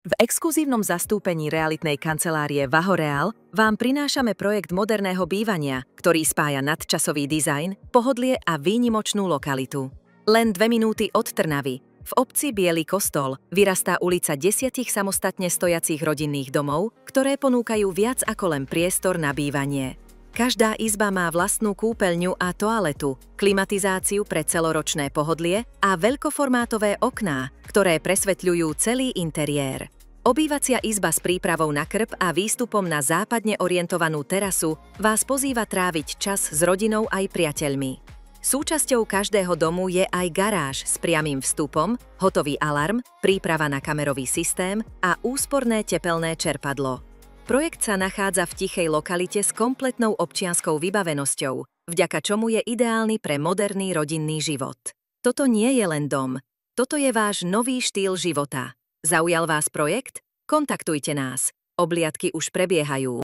V exkluzívnom zastúpení realitnej kancelárie Vahoreal vám prinášame projekt moderného bývania, ktorý spája nadčasový dizajn, pohodlie a výnimočnú lokalitu. Len 2 minúty od Trnavy, v obci Biely Kostol, vyrastá ulica 10 samostatne stojacích rodinných domov, ktoré ponúkajú viac ako len priestor na bývanie. Každá izba má vlastnú kúpeľňu a toaletu, klimatizáciu pre celoročné pohodlie a veľkoformátové okná, ktoré presvetľujú celý interiér. Obývacia izba s prípravou na krb a výstupom na západne orientovanú terasu vás pozýva tráviť čas s rodinou aj priateľmi. Súčasťou každého domu je aj garáž s priamym vstupom, hotový alarm, príprava na kamerový systém a úsporné tepelné čerpadlo. Projekt sa nachádza v tichej lokalite s kompletnou občianskou vybavenosťou, vďaka čomu je ideálny pre moderný rodinný život. Toto nie je len dom, toto je váš nový štýl života. Zaujal vás projekt? Kontaktujte nás. Obliadky už prebiehajú.